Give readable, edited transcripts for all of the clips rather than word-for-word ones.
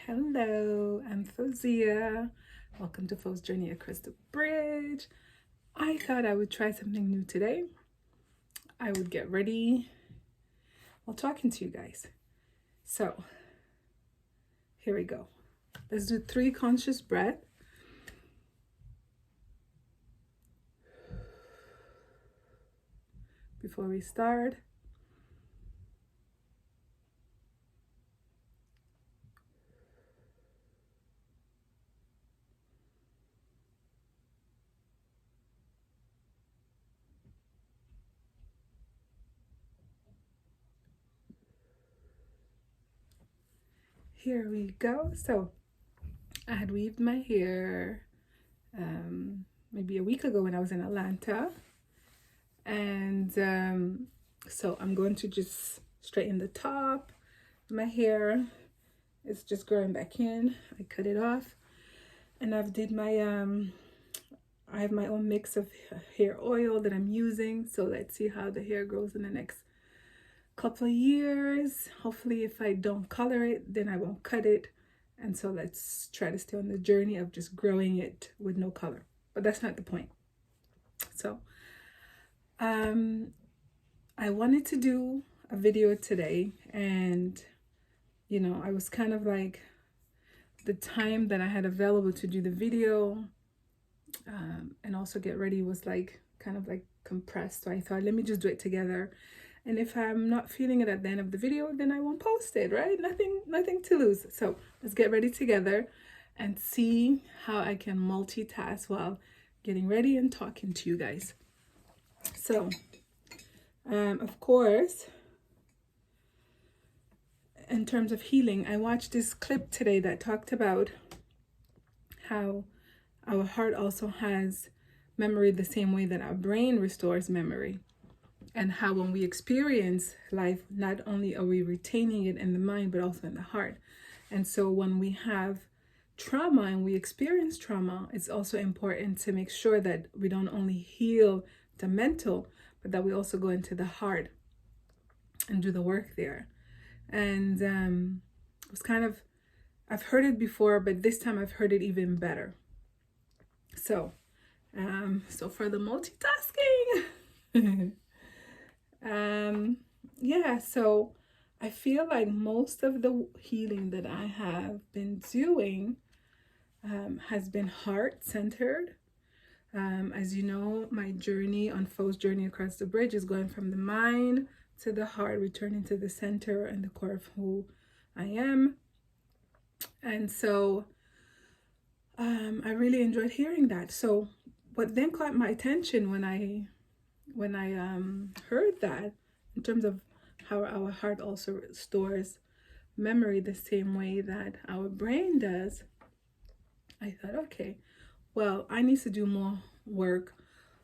Hello, I'm Fauzia. Welcome to Fo's Journey Across the Bridge. I thought I would try something new today. I would get ready while talking to you guys. So, here we go. Let's do 3 conscious breaths. Before we start. Here we go. So, I had weaved my hair maybe a week ago when I was in Atlanta. And so I'm going to just straighten the top. My hair is just growing back in. I cut it off, and I've did my I have my own mix of hair oil that I'm using. So let's see how the hair grows in the next couple of years. Hopefully, if I don't color it, then I won't cut it. And so let's try to stay on the journey of just growing it with no color. But that's not the point. So I wanted to do a video today, and I was kind of like, the time that I had available to do the video and also get ready was like kind of like compressed. So I thought, let me just do it together. And if I'm not feeling it at the end of the video, then I won't post it, right? Nothing to lose. So let's get ready together and see how I can multitask while getting ready and talking to you guys. So, of course, in terms of healing, I watched this clip today that talked about how our heart also has memory the same way that our brain restores memory. And how when we experience life, not only are we retaining it in the mind, but also in the heart. And so when we have trauma and we experience trauma, it's also important to make sure that we don't only heal the mental, but that we also go into the heart and do the work there. And it was kind of, I've heard it before, but this time I've heard it even better. So for the multitasking, so I feel like most of the healing that I have been doing has been heart-centered. As you know, my journey on Fo's Journey Across the Bridge is going from the mind to the heart, returning to the center and the core of who I am. And so I really enjoyed hearing that. So what then caught my attention when I heard that, in terms of how our heart also stores memory the same way that our brain does, I thought, okay, well, I need to do more work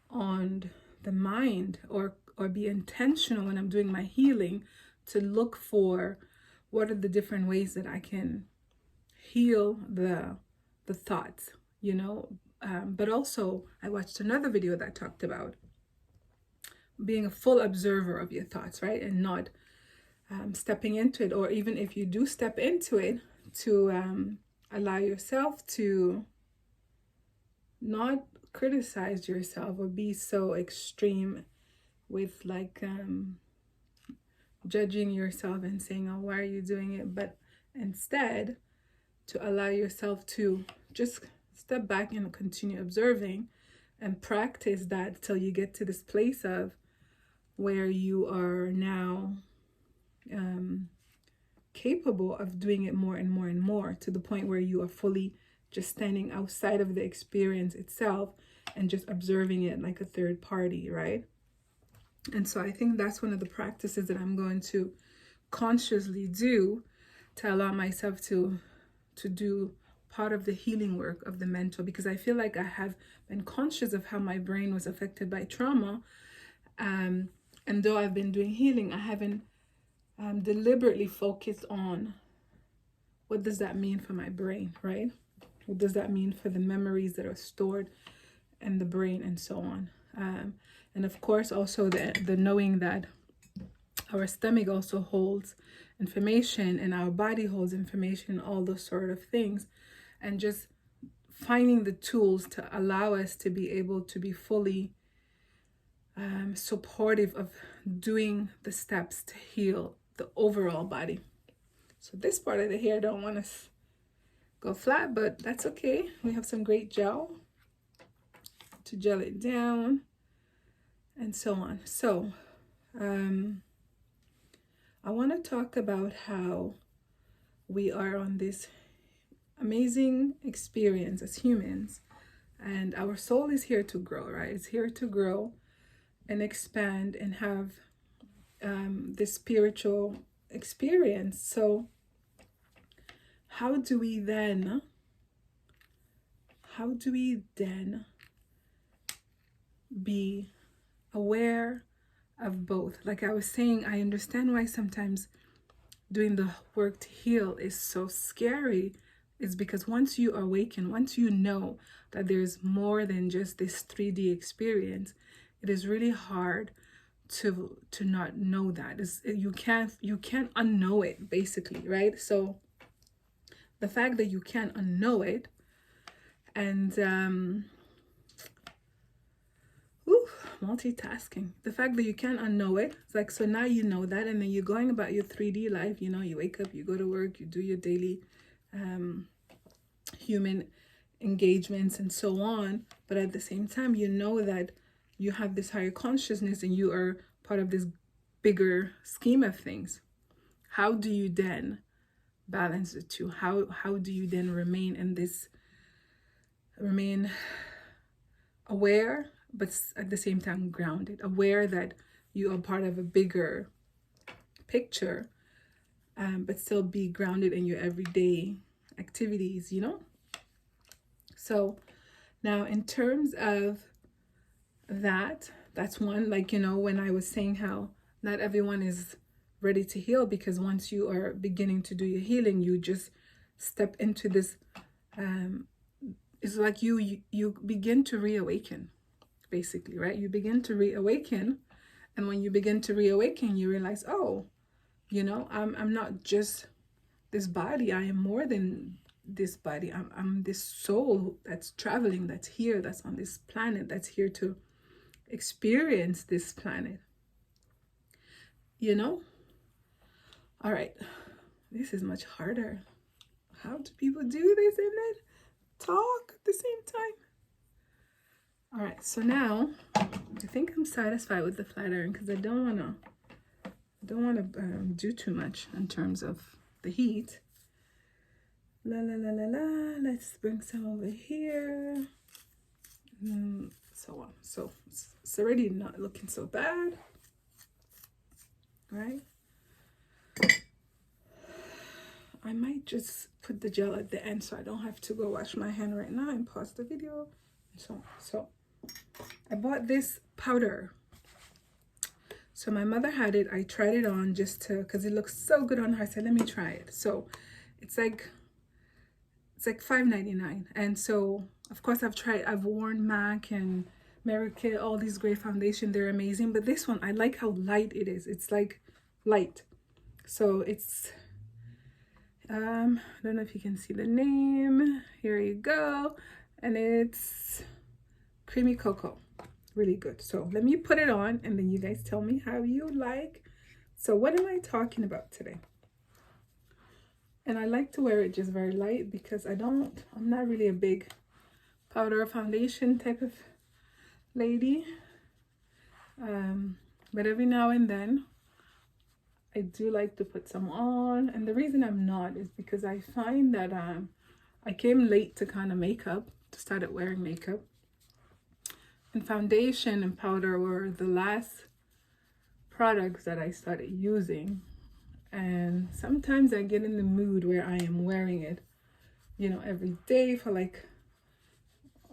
on the mind, or be intentional when I'm doing my healing, to look for what are the different ways that I can heal the thoughts, but also I watched another video that talked about being a full observer of your thoughts, right? And not stepping into it, or even if you do step into it, to allow yourself to not criticize yourself or be so extreme with like judging yourself and saying, oh, why are you doing it? But instead to allow yourself to just step back and continue observing and practice that till you get to this place of where you are now capable of doing it more and more and more, to the point where you are fully just standing outside of the experience itself and just observing it like a third party, right? And so I think that's one of the practices that I'm going to consciously do to allow myself to do part of the healing work of the mental, because I feel like I have been conscious of how my brain was affected by trauma. And though I've been doing healing, I haven't deliberately focused on what does that mean for my brain, right? What does that mean for the memories that are stored in the brain and so on? And of course, also the knowing that our stomach also holds information, and our body holds information, all those sort of things, and just finding the tools to allow us to be able to be fully supportive of doing the steps to heal the overall body. So this part of the hair don't want to go flat, but that's okay. We have some great gel to gel it down and so on. So I want to talk about how we are on this amazing experience as humans, and our soul is here to grow, right? It's here to grow and expand and have this spiritual experience. So how do we then be aware of both? Like I was saying, I understand why sometimes doing the work to heal is so scary. Is because once you awaken, once you know that there's more than just this 3D experience, it is really hard to not know that. You can't unknow it, basically, right? So the fact that you can't unknow it, and multitasking, the fact that you can't unknow it, it's like, so now you know that, and then you're going about your 3D life. You know, you wake up, you go to work, you do your daily human engagements and so on, but at the same time you know that you have this higher consciousness and you are part of this bigger scheme of things. How do you then balance the two? How do you then remain aware, but at the same time grounded, aware that you are part of a bigger picture, but still be grounded in your everyday activities, you know? So now in terms of that's one, like, you know, when I was saying how not everyone is ready to heal, because once you are beginning to do your healing, you just step into this, it's like you begin to reawaken, basically, right? You begin to reawaken, and when you begin to reawaken, you realize, oh, you know, I'm not just this body. I am more than this body. I'm this soul that's traveling, that's here, that's on this planet, that's here to experience this planet, you know? All right, this is much harder. How do people do this and then talk at the same time? All right, so now I think I'm satisfied with the flat iron, because I don't want to do too much in terms of the heat. Let's bring some over here, so on. So it's already not looking so bad, right? I might just put the gel at the end so I don't have to go wash my hand right now and pause the video and so on. So I bought this powder. So my mother had it. I tried it on just to, because it looks so good on her. I said, let me try it. So it's like $5.99. And so of course I've worn MAC and Mary Kay, all these great foundation. They're amazing. But this one, I like how light it is. It's like light. So it's, I don't know if you can see the name. Here you go. And it's Creamy Cocoa. Really good. So let me put it on and then you guys tell me how you like. So what am I talking about today? And I like to wear it just very light because I'm not really a big powder foundation type of lady. But every now and then I do like to put some on. And the reason I'm not is because I find that I came late to kind of makeup, to started wearing makeup. And foundation and powder were the last products that I started using. And sometimes I get in the mood where I am wearing it, you know, every day for like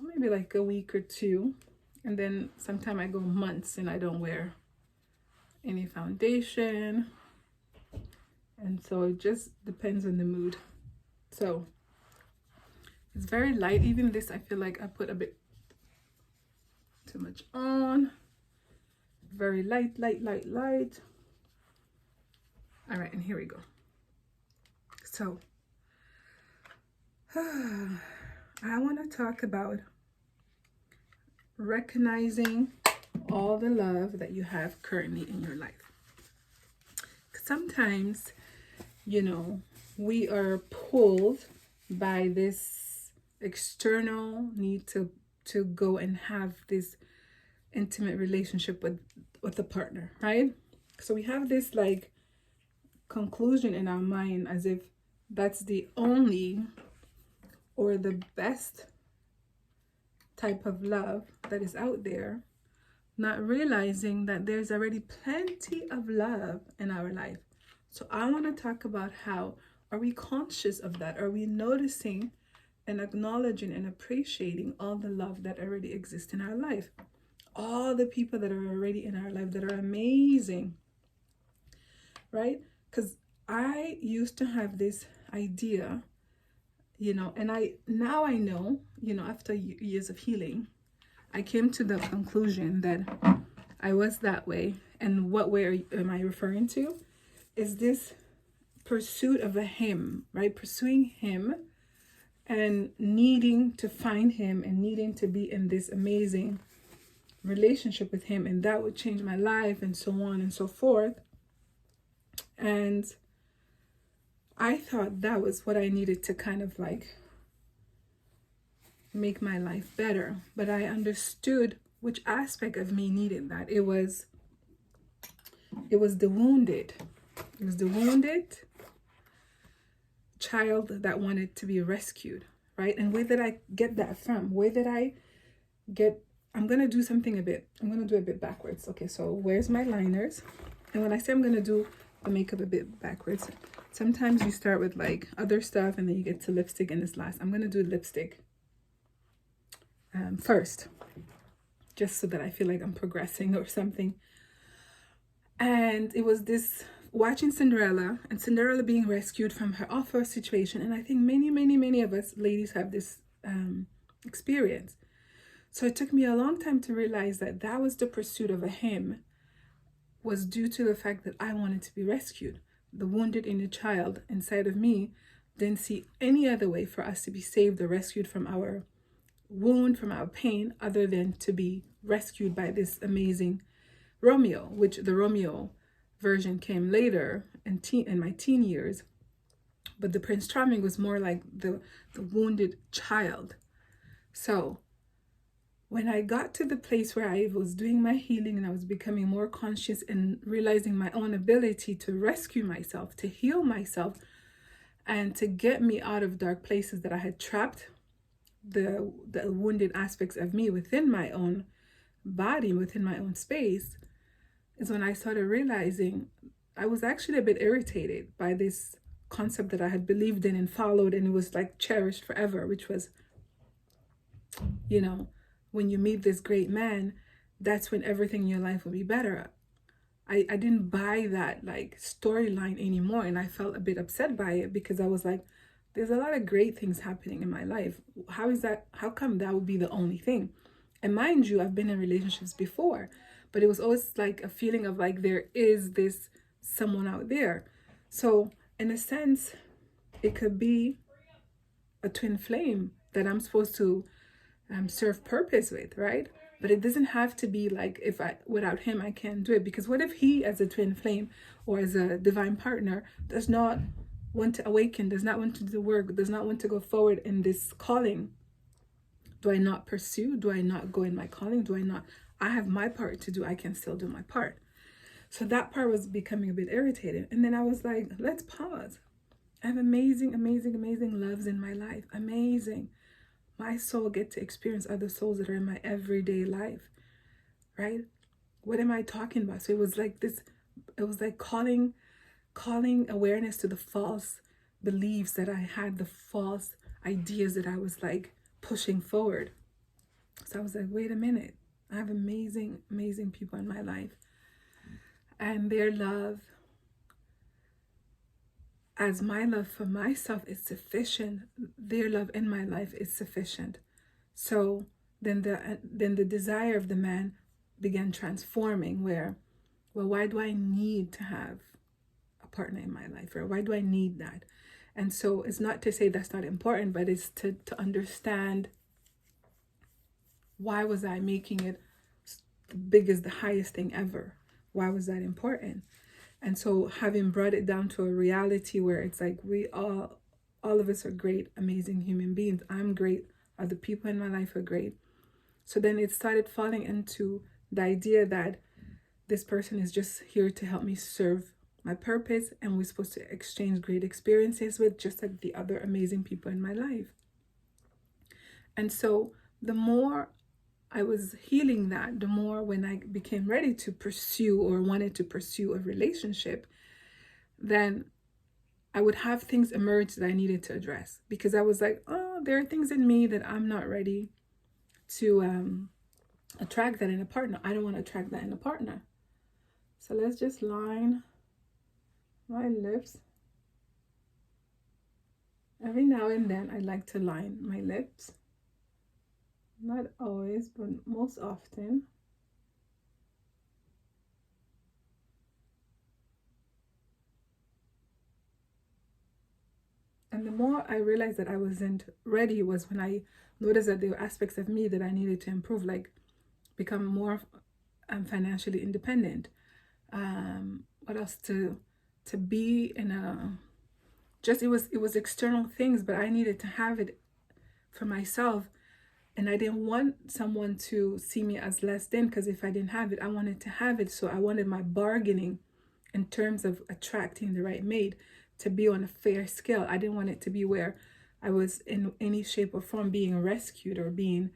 maybe like a week or two. And then sometimes I go months and I don't wear any foundation. And so it just depends on the mood. So it's very light. Even this, I feel like I put a bit too much on. Very light. All right, and here we go. So, I want to talk about recognizing all the love that you have currently in your life. Sometimes, you know, we are pulled by this external need to go and have this intimate relationship with a partner, right? So we have this like conclusion in our mind as if that's the only or the best type of love that is out there, not realizing that there's already plenty of love in our life. So I want to talk about how are we conscious of that? Are we noticing and acknowledging and appreciating all the love that already exists in our life? All the people that are already in our life that are amazing, right? Because I used to have this idea, and now I know, after years of healing, I came to the conclusion that I was that way. And what way am I referring to? Is this pursuit of a him, right? Pursuing him and needing to find him and needing to be in this amazing relationship with him, and that would change my life and so on and so forth. And I thought that was what I needed to kind of like make my life better. But I understood which aspect of me needed that. It was the wounded. It was the wounded child that wanted to be rescued, right? And where did I get that from? I'm going to do a bit backwards. Okay, so where's my liners? And when I say I'm going to do the makeup a bit backwards, sometimes you start with like other stuff and then you get to lipstick and it's last. I'm going to do lipstick first, just so that I feel like I'm progressing or something. And it was this watching Cinderella and Cinderella being rescued from her awful situation. And I think many of us ladies have this experience. So it took me a long time to realize that was the pursuit of a him, was due to the fact that I wanted to be rescued. The wounded inner child inside of me didn't see any other way for us to be saved or rescued from our wound, from our pain, other than to be rescued by this amazing Romeo, which the Romeo version came later in my teen years. But the Prince Charming was more like the wounded child. So when I got to the place where I was doing my healing and I was becoming more conscious and realizing my own ability to rescue myself, to heal myself, and to get me out of dark places that I had trapped the wounded aspects of me within my own body, within my own space, is when I started realizing I was actually a bit irritated by this concept that I had believed in and followed, and it was like cherished forever, which was, when you meet this great man, that's when everything in your life will be better. I didn't buy that like storyline anymore, and I felt a bit upset by it because I was like, there's a lot of great things happening in my life. How come that would be the only thing? And mind you, I've been in relationships before, but it was always like a feeling of like there is this someone out there. So in a sense, it could be a twin flame that I'm supposed to serve purpose with, right? But it doesn't have to be like without him I can't do it. Because what if he, as a twin flame or as a divine partner, does not want to awaken, does not want to do the work, does not want to go forward in this calling? Do I not pursue? Do I not go in my calling? I have my part to do, I can still do my part. So that part was becoming a bit irritated. And then I was like, let's pause. I have amazing loves in my life. Amazing. My soul gets to experience other souls that are in my everyday life, right? What am I talking about? So it was like calling awareness to the false beliefs that I had, the false ideas that I was like pushing forward. So I was like, wait a minute. I have amazing people in my life. And their love, as my love for myself is sufficient, their love in my life is sufficient. So then the desire of the man began transforming, where, well, why do I need to have a partner in my life? Or why do I need that? And so it's not to say that's not important, but it's to understand, why was I making it the biggest, the highest thing ever? Why was that important? And so having brought it down to a reality where it's like, we all of us are great, amazing human beings. I'm great. Other people in my life are great. So then it started falling into the idea that this person is just here to help me serve my purpose, and we're supposed to exchange great experiences with, just like the other amazing people in my life. And so the more I was healing that, the more when I became ready to pursue or wanted to pursue a relationship, then I would have things emerge that I needed to address, because I was like, oh, there are things in me that I'm not ready to attract that in a partner. I don't want to attract that in a partner. So let's just line my lips. Every now and then I like to line my lips. Not always, but most often. And the more I realized that I wasn't ready was when I noticed that there were aspects of me that I needed to improve, like become more financially independent. What else? To be in a, just, it was external things, but I needed to have it for myself. And I didn't want someone to see me as less than, because if I didn't have it, I wanted to have it. So I wanted my bargaining in terms of attracting the right mate to be on a fair scale. I didn't want it to be where I was in any shape or form being rescued or being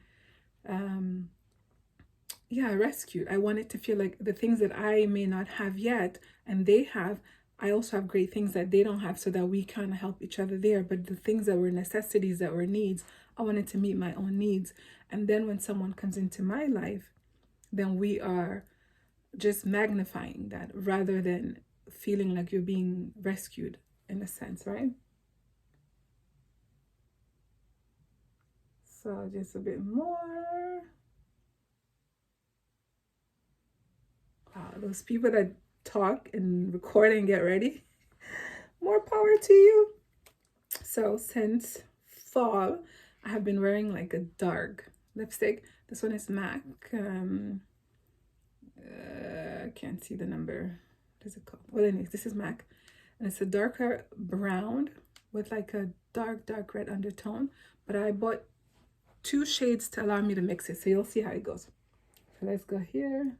rescued. I wanted to feel like the things that I may not have yet and they have, I also have great things that they don't have, so that we kind of help each other there. But the things that were necessities, that were needs, I wanted to meet my own needs. And then when someone comes into my life, then we are just magnifying that rather than feeling like you're being rescued, in a sense, right? So just a bit more. Those people that talk and record and get ready, more power to you. So since fall, I have been wearing like a dark lipstick. This one is MAC. I can't see the number. What is it called? Well, anyways, this is MAC. And it's a darker brown with like a dark red undertone. But I bought 2 shades to allow me to mix it. So you'll see how it goes. So let's go here.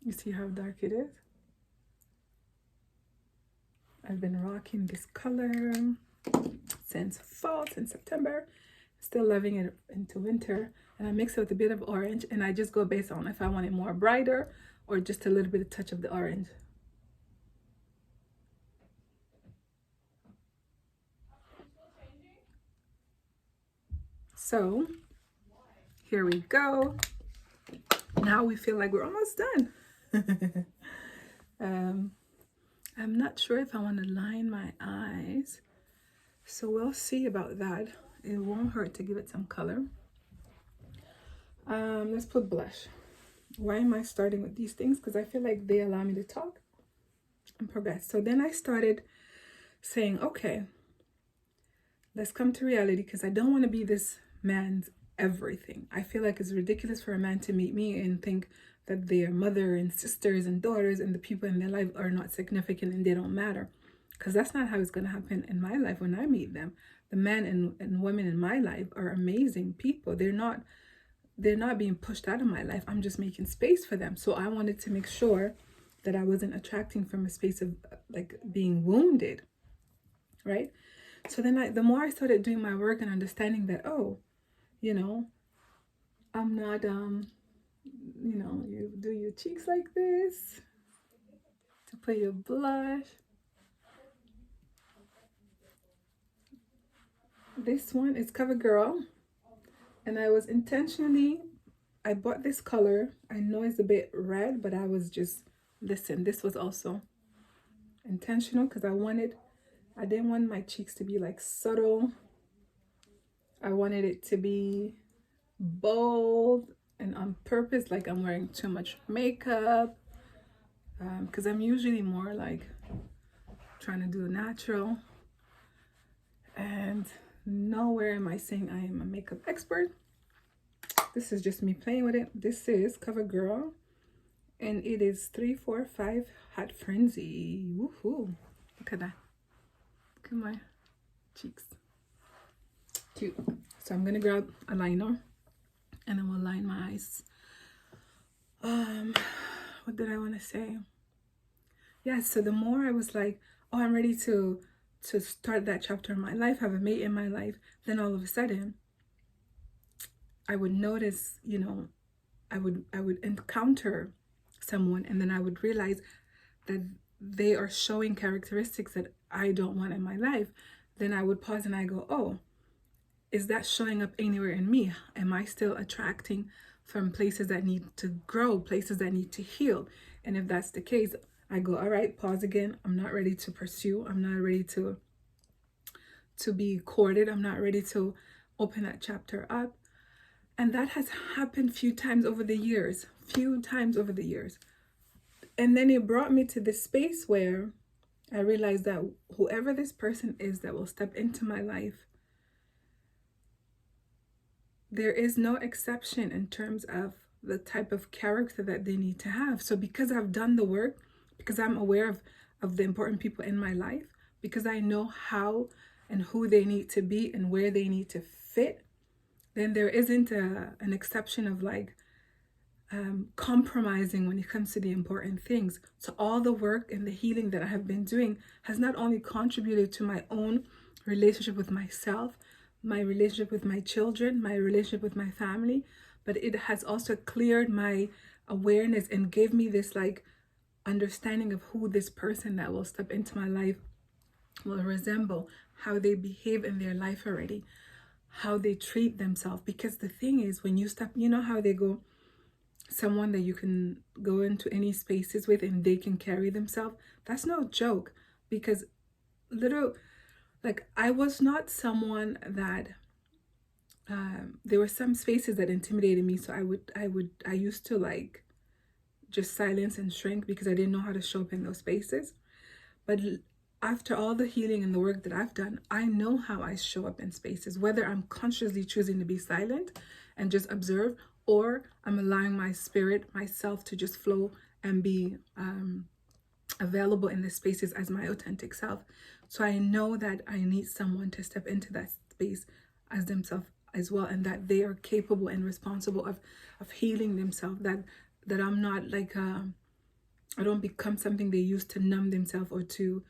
You see how dark it is? I've been rocking this color since fall, since September. Still loving it into winter. And I mix it with a bit of orange, and I just go based on if I want it more brighter or just a little bit of touch of the orange. So here we go. Now we feel like we're almost done. I'm not sure if I want to line my eyes, so we'll see about that. It won't hurt to give it some color. Let's put blush. Why am I starting with these things? Because I feel like they allow me to talk and progress. So then I started saying, okay, let's come to reality, because I don't want to be this man's everything. I feel like it's ridiculous for a man to meet me and think that their mother and sisters and daughters and the people in their life are not significant and they don't matter, because that's not how it's going to happen in my life when I meet them. The men and women in my life are amazing people. They're not being pushed out of my life. I'm just making space for them. So I wanted to make sure that I wasn't attracting from a space of like being wounded, right? So then the more I started doing my work and understanding that, oh, you know, I'm not you do your cheeks like this to put your blush. This one is CoverGirl, and I bought this color. I know it's a bit red, but I was just, listen, this was also intentional, because I didn't want my cheeks to be like subtle. I wanted it to be bold and on purpose, like I'm wearing too much makeup, because I'm usually more like trying to do natural, and nowhere am I saying I am a makeup expert. This is just me playing with it. This is CoverGirl, and it is 345 Hot Frenzy. Woohoo! Look at that. Look at my cheeks. Cute. So I'm gonna grab a liner, and then we'll line my eyes. What did I want to say? Yeah, so the more I was like, oh, I'm ready to start that chapter in my life, have a mate in my life, then all of a sudden I would notice, you know, I would encounter someone, and then I would realize that they are showing characteristics that I don't want in my life. Then I would pause and I go, oh, is that showing up anywhere in me? Am I still attracting from places that need to grow, places that need to heal? And if that's the case, I go, all right, pause again. I'm not ready to pursue. I'm not ready to be courted. I'm not ready to open that chapter up. And that has happened few times over the years. And then it brought me to this space where I realized that whoever this person is that will step into my life, there is no exception in terms of the type of character that they need to have. So because I've done the work, because I'm aware of the important people in my life, because I know how and who they need to be and where they need to fit, then there isn't an exception of like compromising when it comes to the important things. So all the work and the healing that I have been doing has not only contributed to my own relationship with myself, my relationship with my children, my relationship with my family, but it has also cleared my awareness and gave me this like understanding of who this person that will step into my life will resemble, how they behave in their life already, how they treat themselves. Because the thing is, when you step, you know how they go, someone that you can go into any spaces with and they can carry themselves. That's no joke, because I was not someone that there were some spaces that intimidated me. So I used to like just silence and shrink because I didn't know how to show up in those spaces. But after all the healing and the work that I've done, I know how I show up in spaces, whether I'm consciously choosing to be silent and just observe, or I'm allowing my spirit, myself to just flow and be available in the spaces as my authentic self. So I know that I need someone to step into that space as themselves as well, and that they are capable and responsible of healing themselves, that I'm not like I don't become something they use to numb themselves or to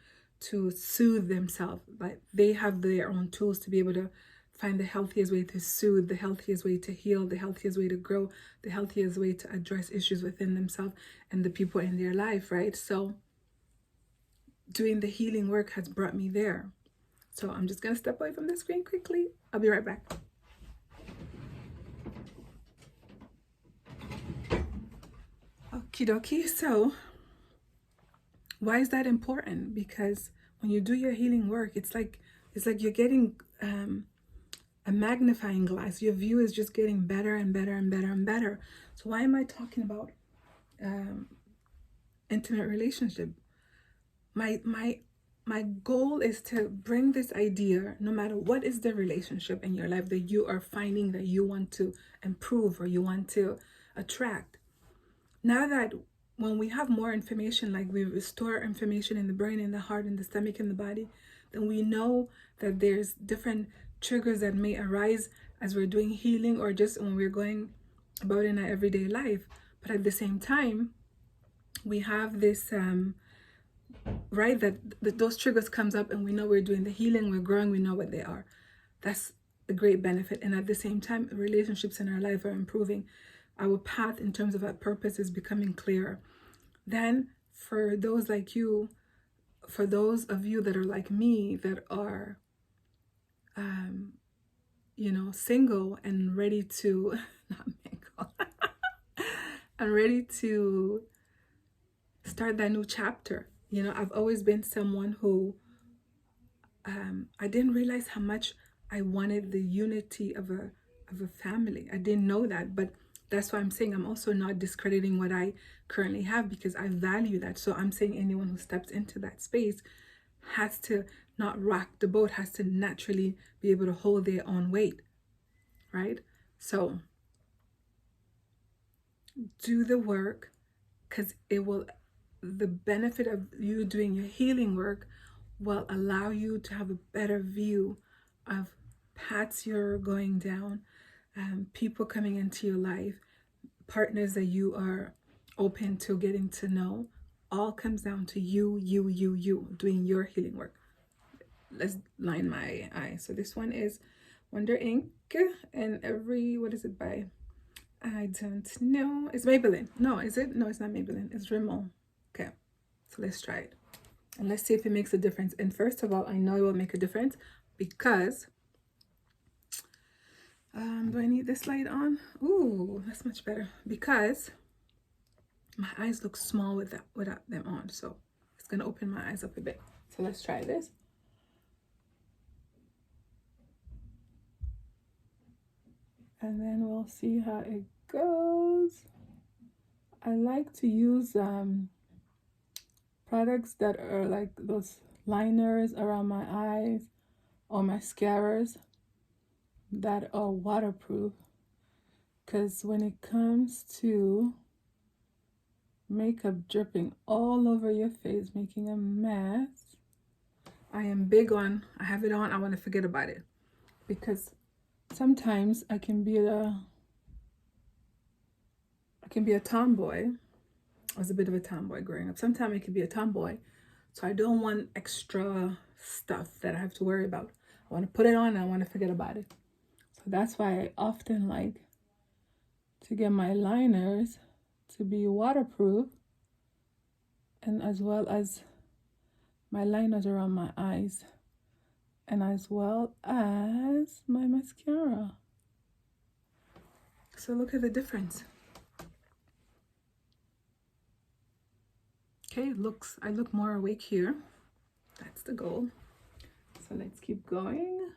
soothe themselves. But they have their own tools to be able to find the healthiest way to soothe, the healthiest way to heal, the healthiest way to grow, the healthiest way to address issues within themselves and the people in their life, right? So doing the healing work has brought me there. So I'm just gonna step away from the screen quickly. I'll be right back. Okie dokie. So why is that important? Because when you do your healing work, it's like you're getting a magnifying glass. Your view is just getting better and better and better and better. So why am I talking about intimate relationship? My goal is to bring this idea, no matter what is the relationship in your life that you are finding that you want to improve or you want to attract. Now that when we have more information, like we restore information in the brain, in the heart, in the stomach, in the body, then we know that there's different triggers that may arise as we're doing healing or just when we're going about in our everyday life. But at the same time, we have this right, that those triggers comes up and we know we're doing the healing, we're growing, we know what they are. That's the great benefit. And at the same time, relationships in our life are improving. Our path in terms of our purpose is becoming clearer. Then for those like you, for those of you that are like me, that are single and ready to not mingle and ready to start that new chapter. I've always been someone who I didn't realize how much I wanted the unity of a family. I didn't know that, but That's why I'm saying I'm also not discrediting what I currently have, because I value that. So I'm saying anyone who steps into that space has to not rock the boat, has to naturally be able to hold their own weight, right? So do the work, because it will, the benefit of you doing your healing work will allow you to have a better view of paths you're going down, people coming into your life, partners that you are open to getting to know. All comes down to you doing your healing work. Let's line my eye. So this one is Wonder Ink, and what is it by? I don't know. It's Maybelline. No, is it? No, it's not Maybelline. It's Rimmel. Okay, so let's try it. And let's see if it makes a difference. And first of all, I know it will make a difference because... do I need this light on? Ooh, that's much better. Because my eyes look small without them on. So it's going to open my eyes up a bit. So let's try this. And then we'll see how it goes. I like to use products that are like those liners around my eyes or mascaras that are waterproof, because when it comes to makeup dripping all over your face, making a mess, I am big on, I have it on, I want to forget about it, because sometimes I can be a tomboy. I was a bit of a tomboy growing up. Sometimes I can be a tomboy, so I don't want extra stuff that I have to worry about. I want to put it on and I want to forget about it. So that's why I often like to get my liners to be waterproof, and as well as my liners around my eyes, and as well as my mascara. So look at the difference. Okay, I look more awake here. That's the goal. So let's keep going.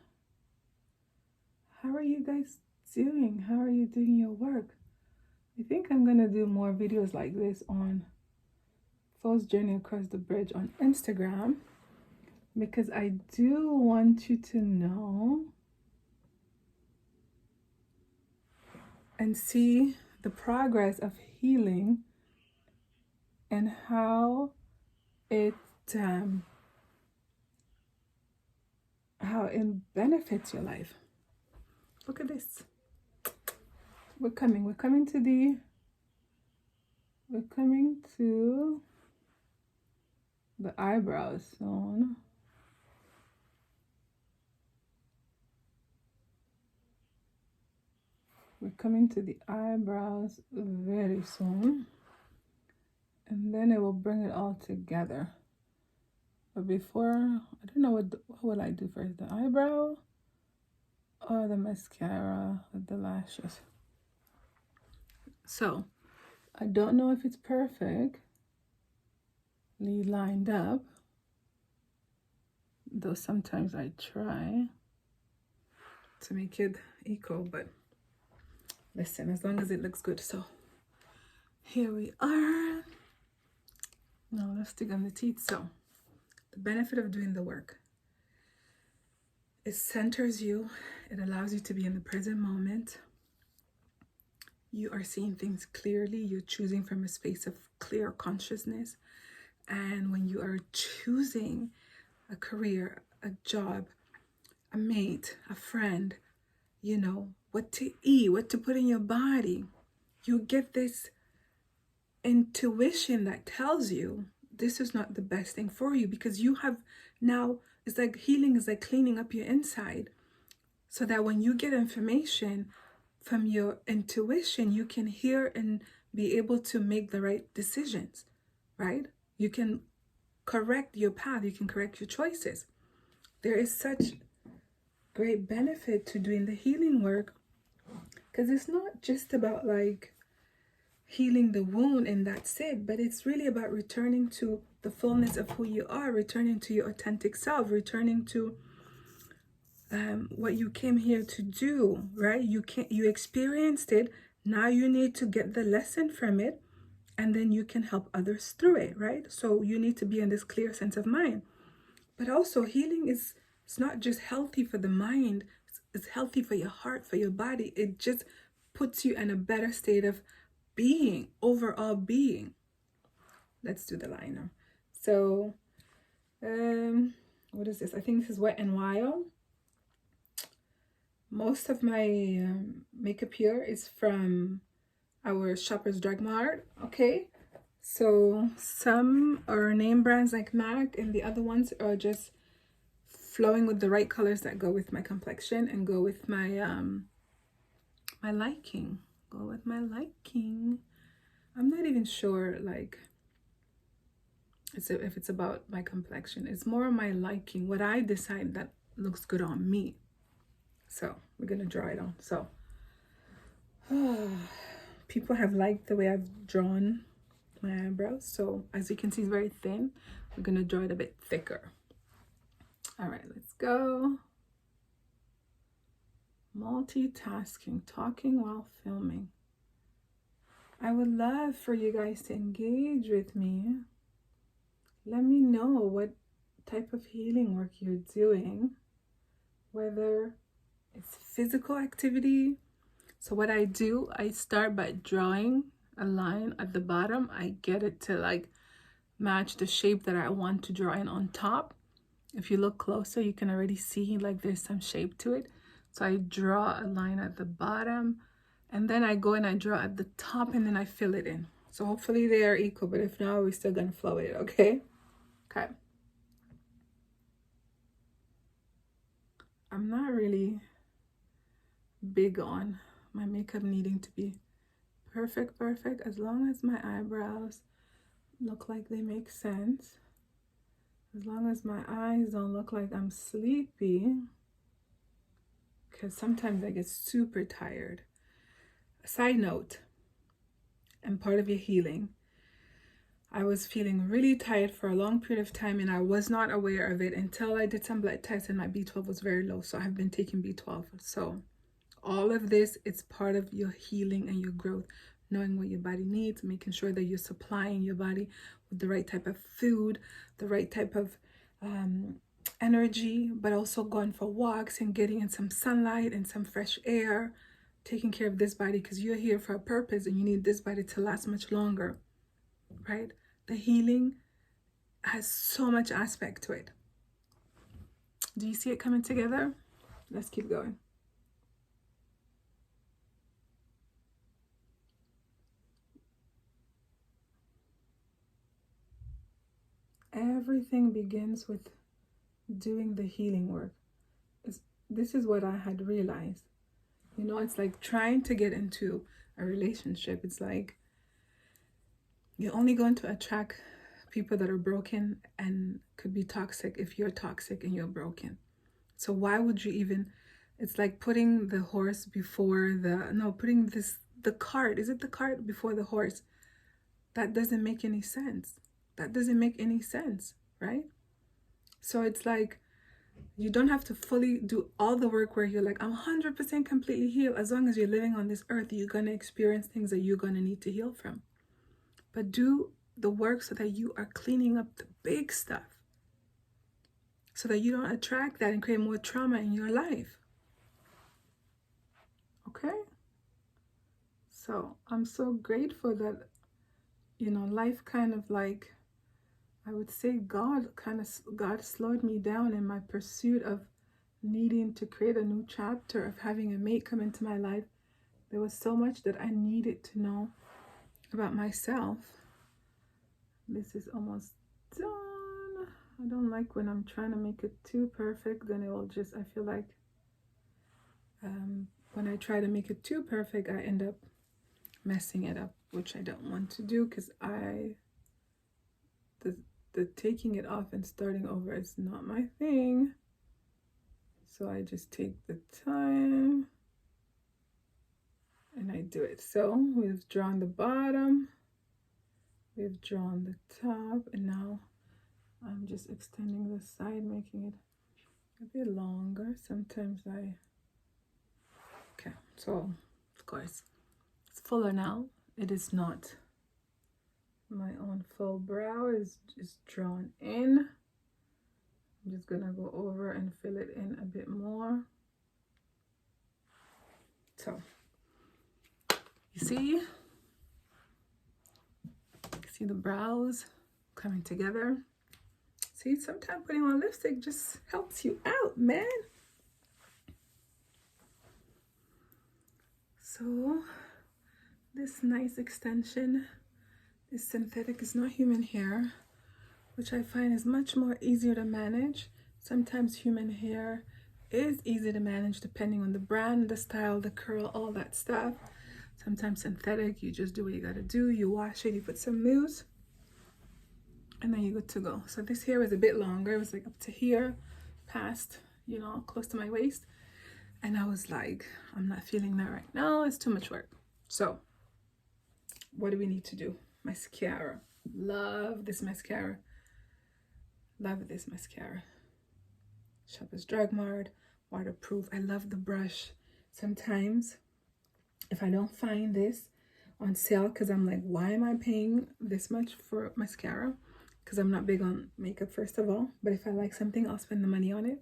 How are you guys doing? How are you doing your work? I think I'm gonna do more videos like this on Fo's Journey Across the Bridge on Instagram, because I do want you to know and see the progress of healing and how it benefits your life. Look at this. We're coming to the eyebrows soon. We're coming to the eyebrows very soon. And then it will bring it all together. But before, I don't know what will I do first, the eyebrow or the mascara or the lashes. So I don't know if it's perfectly lined up, though sometimes I try to make it equal, but listen, as long as it looks good. So here we are. Now let's stick on the teeth. So the benefit of doing the work, it centers you, it allows you to be in the present moment. You are seeing things clearly, you're choosing from a space of clear consciousness. And when you are choosing a career, a job, a mate, a friend, you know, what to eat, what to put in your body, you get this intuition that tells you this is not the best thing for you, because you have now, it's like healing is like cleaning up your inside, so that when you get information from your intuition, you can hear and be able to make the right decisions, right? You can correct your path, you can correct your choices. There is such great benefit to doing the healing work, because it's not just about like healing the wound and that's it, but it's really about returning to the fullness of who you are, returning to your authentic self, returning to what you came here to do, right? You experienced it, Now you need to get the lesson from it, and then you can help others through it, right? So you need to be in this clear sense of mind. But also healing is, it's not just healthy for the mind, it's healthy for your heart, for your body. It just puts you in a better state of being, overall being. Let's do the liner. So what is this? I think this is Wet n Wild. Most of my makeup here is from our Shoppers Drug Mart, okay? So some are name brands like MAC, and the other ones are just flowing with the right colors that go with my complexion and go with my my liking. Go with my liking. I'm not even sure like if it's about my complexion. It's more my liking, what I decide that looks good on me. So we're gonna draw it on. So people have liked the way I've drawn my eyebrows. So as you can see, it's very thin. We're gonna draw it a bit thicker. All right, let's go. Multitasking, talking while filming. I would love for you guys to engage with me. Let me know what type of healing work you're doing, whether it's physical activity. So what I do, I start by drawing a line at the bottom. I get it to like match the shape that I want to draw in on top. If you look closer, you can already see like there's some shape to it. So I draw a line at the bottom, and then I go and I draw at the top, and then I fill it in. So hopefully they are equal, but if not, we're still gonna flow it, okay? Okay. I'm not really big on my makeup needing to be perfect, as long as my eyebrows look like they make sense. As long as my eyes don't look like I'm sleepy, because sometimes I get super tired. A side note, and part of your healing, I was feeling really tired for a long period of time, and I was not aware of it until I did some blood tests and my B12 was very low. So I've been taking B12. So all of this, it's part of your healing and your growth, knowing what your body needs, making sure that you're supplying your body with the right type of food, the right type of energy, but also going for walks and getting in some sunlight and some fresh air, taking care of this body, because you're here for a purpose and you need this body to last much longer, right? The healing has so much aspect to it. Do you see it coming together? Let's keep going. Everything begins with doing the healing work. This is what I had realized. You know, it's like trying to get into a relationship. It's like you're only going to attract people that are broken and could be toxic if you're toxic and you're broken. So why would you even, it's like putting the horse before the, no, putting the cart, is it the cart before the horse? That doesn't make any sense. That doesn't make any sense, right? So it's like, you don't have to fully do all the work where you're like, I'm 100% completely healed. As long as you're living on this earth, you're going to experience things that you're going to need to heal from. But do the work so that you are cleaning up the big stuff, so that you don't attract that and create more trauma in your life. Okay? So I'm so grateful that, you know, life kind of like, I would say God slowed me down in my pursuit of needing to create a new chapter, of having a mate come into my life. There was so much that I needed to know about myself. This is almost done. I don't like when I'm trying to make it too perfect, then it will just, I feel like when I try to make it too perfect, I end up messing it up, which I don't want to do, because the taking it off and starting over is not my thing. So I just take the time and I do it. So we've drawn the bottom, we've drawn the top, and now I'm just extending the side, making it a bit longer. Sometimes okay, so of course fuller now. It is not. My own full brow is drawn in. I'm just gonna go over and fill it in a bit more. So you see the brows coming together. See, sometimes putting on lipstick just helps you out, man. So this nice extension is synthetic, it's not human hair, which I find is much more easier to manage. Sometimes human hair is easy to manage depending on the brand, the style, the curl, all that stuff. Sometimes synthetic, you just do what you gotta do. You wash it, you put some mousse, and then you're good to go. So this hair is a bit longer. It was like up to here, past, you know, close to my waist. And I was like, I'm not feeling that right now. It's too much work. So what do we need to do? Mascara. Love this mascara. Love this mascara. Shoppers Drug Mart, waterproof. I love the brush. Sometimes if I don't find this on sale, because I'm like, why am I paying this much for mascara? Because I'm not big on makeup, first of all. But if I like something, I'll spend the money on it.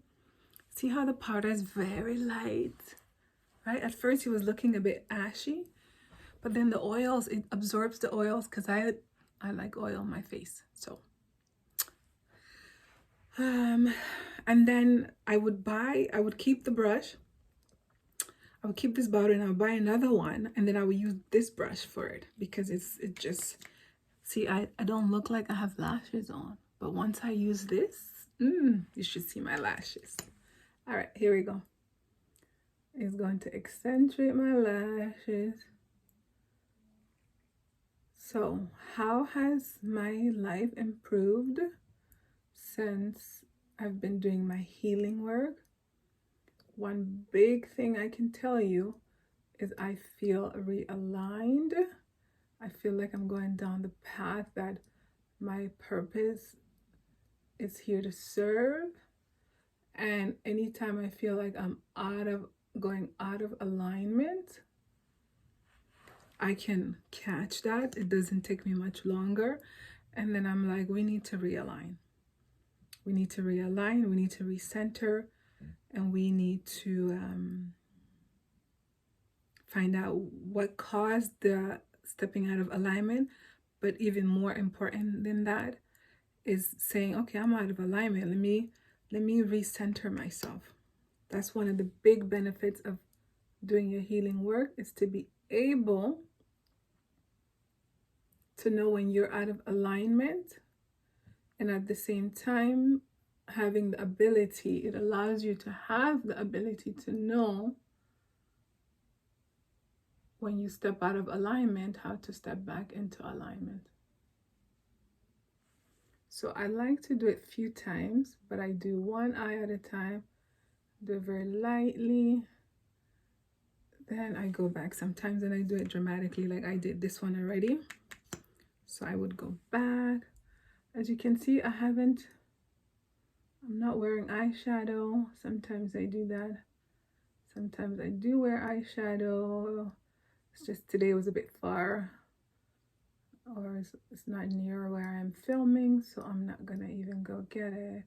See how the powder is very light, right? At first it was looking a bit ashy, but then the oils, it absorbs the oils, because I like oil on my face. So and then I would keep the brush. I would keep this bottle and I would buy another one, and then I would use this brush for it, because it just, see, I don't look like I have lashes on, but once I use this, you should see my lashes. All right, here we go. It's going to accentuate my lashes. So how has my life improved since I've been doing my healing work? One big thing I can tell you is I feel realigned. I feel like I'm going down the path that my purpose is here to serve. And anytime I feel like I'm going out of alignment, I can catch that. It doesn't take me much longer. And then I'm like, we need to realign. We need to realign. We need to recenter. And we need to find out what caused the stepping out of alignment. But even more important than that is saying, okay, I'm out of alignment. Let me recenter myself. That's one of the big benefits of doing your healing work, is to be able to know when you're out of alignment, and at the same time having the ability, it allows you to have the ability to know when you step out of alignment, how to step back into alignment. So I like to do it a few times, but I do one eye at a time, do it very lightly, then I go back. Sometimes then I do it dramatically, like I did this one already. So I would go back. As you can see, I'm not wearing eyeshadow. Sometimes I do that. Sometimes I do wear eyeshadow. It's just today was a bit far, or it's not near where I'm filming, so I'm not gonna even go get it.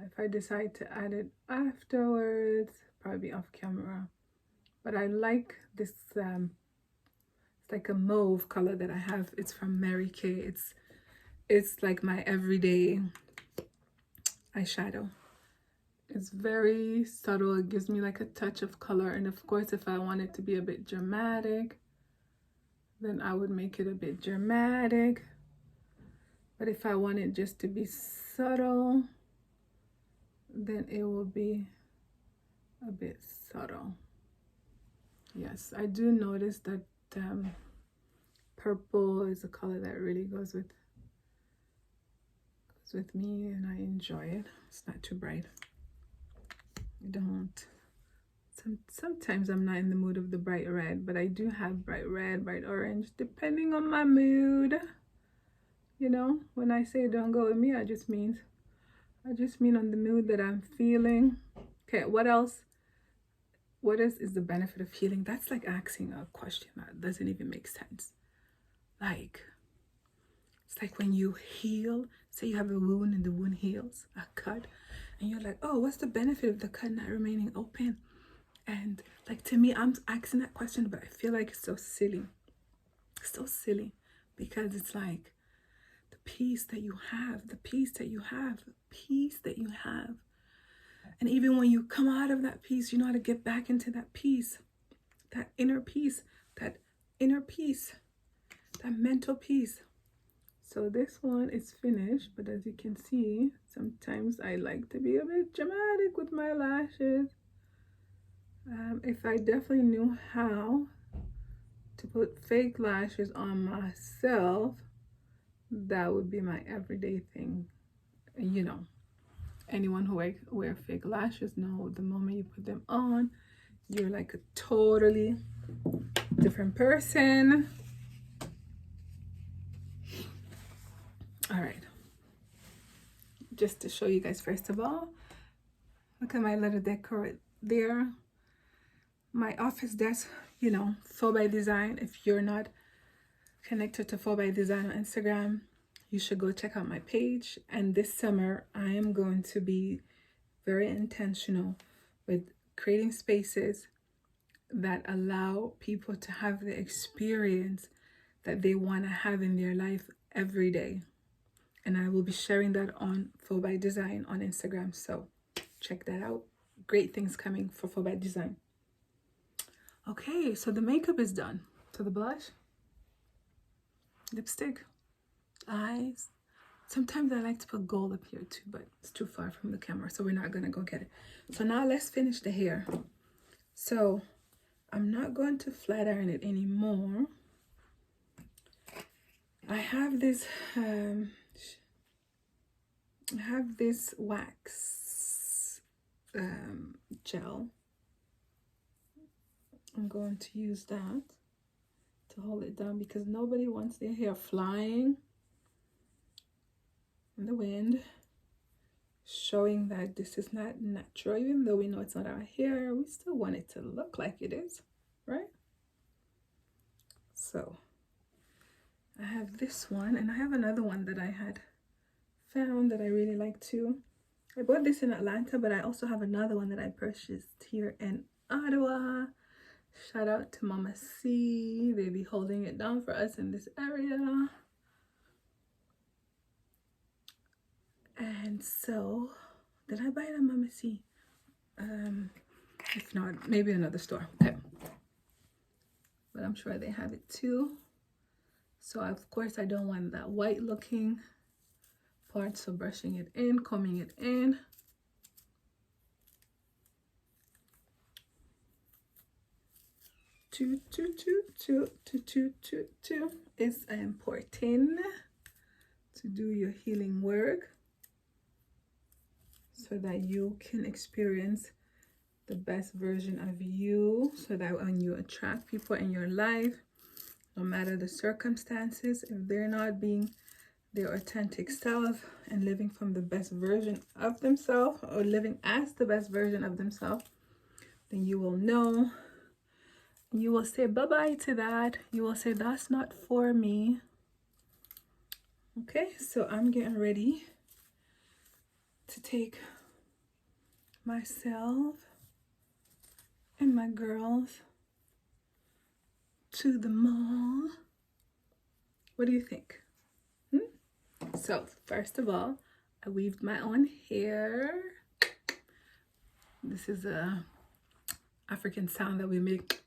If I decide to add it afterwards, probably off camera. But I like this, it's like a mauve color that I have. It's from Mary Kay. It's like my everyday eyeshadow. It's very subtle. It gives me like a touch of color. And of course, if I want it to be a bit dramatic, then I would make it a bit dramatic. But if I want it just to be subtle, then it will be a bit subtle. Yes, I do notice that purple is a color that really goes with me, and I enjoy it. It's not too bright. Sometimes I'm not in the mood of the bright red, but I do have bright red, bright orange, depending on my mood. You know, when I say don't go with me, I just mean on the mood that I'm feeling. Okay, what else what is the benefit of healing? That's like asking a question that doesn't even make sense. Like, it's like when you heal, say you have a wound and the wound heals, a cut, and you're like, oh, what's the benefit of the cut not remaining open? And like, to me, I'm asking that question, but I feel like it's so silly. It's so silly because it's like the peace that you have, the peace that you have, the peace that you have. And even when you come out of that peace, you know how to get back into that peace, that inner peace, that inner peace, that mental peace. So this one is finished, but as you can see, sometimes I like to be a bit dramatic with my lashes. If I definitely knew how to put fake lashes on myself, that would be my everyday thing. And you know, anyone who wear fake lashes know the moment you put them on, you're like a totally different person. All right, just to show you guys, first of all, look at my little decor there. My office desk, you know, 4by Design. If you're not connected to 4by Design on Instagram, you should go check out my page. And this summer, I am going to be very intentional with creating spaces that allow people to have the experience that they want to have in their life every day. And I will be sharing that on 4by Design on Instagram. So check that out. Great things coming for 4by Design. Okay, so the makeup is done. So the blush, lipstick, eyes. Sometimes I like to put gold up here too, but it's too far from the camera, so we're not gonna go get it. So now let's finish the hair. So I'm not going to flat iron it anymore. I have this wax gel. I'm going to use that to hold it down because nobody wants their hair flying in the wind, showing that this is not natural. Even though we know it's not our hair, we still want it to look like it is, right? So I have this one, and I have another one that I had found that I really like too. I bought this in Atlanta, but I also have another one that I purchased here in Ottawa. Shout out to Mama C. They be holding it down for us in this area. And so, did I buy it at Mama C? If not, maybe another store. Okay. But I'm sure they have it too. So of course I don't want that white looking part. So brushing it in, combing it in. Two is important to do your healing work so that you can experience the best version of you, so that when you attract people in your life, no matter the circumstances, if they're not being their authentic self and living from the best version of themselves or living as the best version of themselves, then you will know. You will say bye-bye to that. You will say, that's not for me. Okay, so I'm getting ready to take myself and my girls to the mall. What do you think? So first of all, I weaved my own hair. This is a African sound that we make.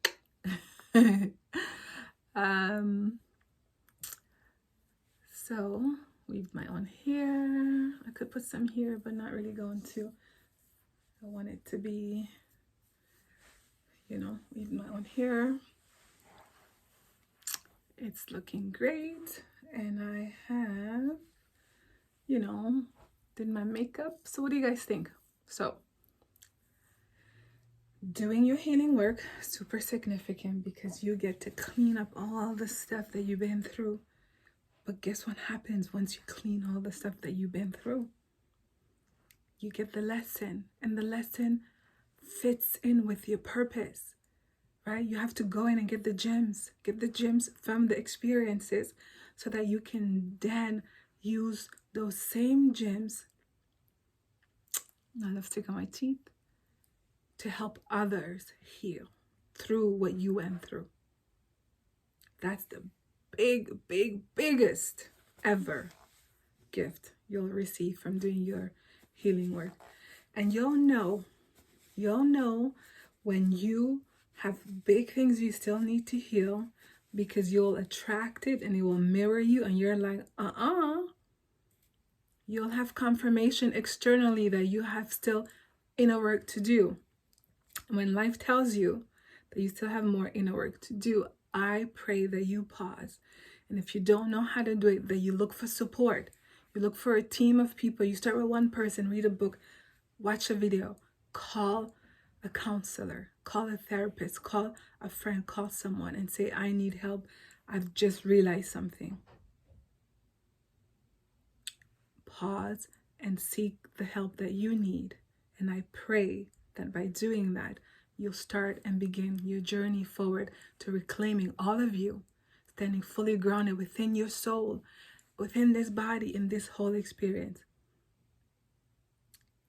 So weave my own hair. I could put some here, but not really going to. I want it to be, you know, weave my own hair. It's looking great. And I have, you know, did my makeup. So what do you guys think? So doing your healing work, super significant because you get to clean up all the stuff that you've been through. But guess what happens once you clean all the stuff that you've been through? You get the lesson, and the lesson fits in with your purpose, right? You have to go in and get the gems from the experiences so that you can then use those same gems. I love sticking my teeth, to help others heal through what you went through. That's the biggest ever gift you'll receive from doing your healing work. And you'll know when you have big things you still need to heal, because you'll attract it and it will mirror you, and you're like, you'll have confirmation externally that you have still inner work to do. When life tells you that you still have more inner work to do, I pray that you pause. And if you don't know how to do it, that you look for support. You look for a team of people. You start with one person, read a book, watch a video, call a counselor, call a therapist, call a friend, call someone and say, I need help. I've just realized something. Pause and seek the help that you need. And I pray that by doing that, you'll start and begin your journey forward to reclaiming all of you, standing fully grounded within your soul, within this body, in this whole experience.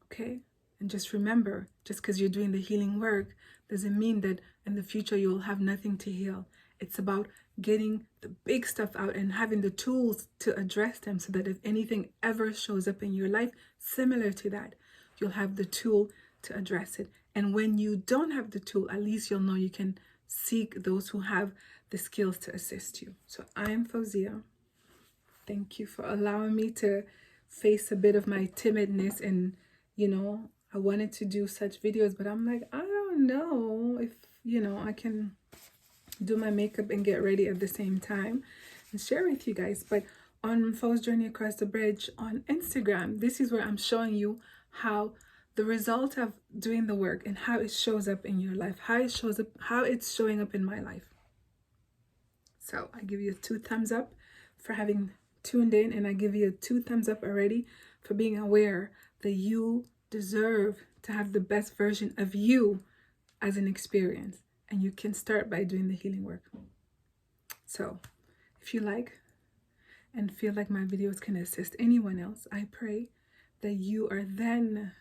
Okay? And just remember, just because you're doing the healing work doesn't mean that in the future you'll have nothing to heal. It's about getting the big stuff out and having the tools to address them, so that if anything ever shows up in your life similar to that, you'll have the tool to address it. And when you don't have the tool, at least you'll know you can seek those who have the skills to assist you. So I am Fauzia. Thank you for allowing me to face a bit of my timidness. And, I wanted to do such videos, but I'm like, I don't know if, I can do my makeup and get ready at the same time and share with you guys. But on Fauz's Journey Across the Bridge on Instagram, this is where I'm showing you how the result of doing the work and how it shows up in your life, how it's showing up in my life. So I give you 2 thumbs up for having tuned in, and I give you 2 thumbs up already for being aware that you deserve to have the best version of you as an experience, and you can start by doing the healing work. So if you like and feel like my videos can assist anyone else, I pray that you are then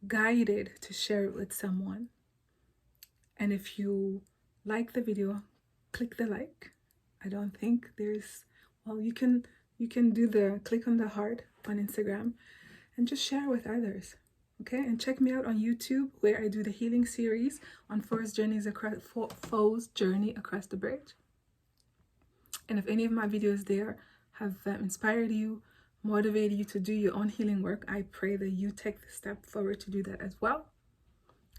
guided to share it with someone. And if you like the video, click the like. I don't think there's, you can do the click on the heart on Instagram and just share with others. Okay, and check me out on YouTube, where I do the healing series on Fauz's Journey Across the Bridge. And if any of my videos there have inspired you, motivated you to do your own healing work, I pray that you take the step forward to do that as well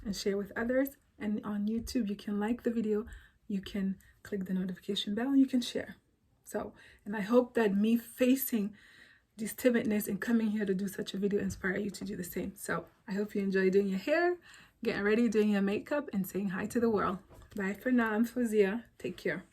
and share with others. And on YouTube, you can like the video, you can click the notification bell, and you can share. So, and I hope that me facing this timidness and coming here to do such a video inspire you to do the same. So I hope you enjoy doing your hair, getting ready, doing your makeup, and saying hi to the world. Bye for now. I'm Fauzia. Take care.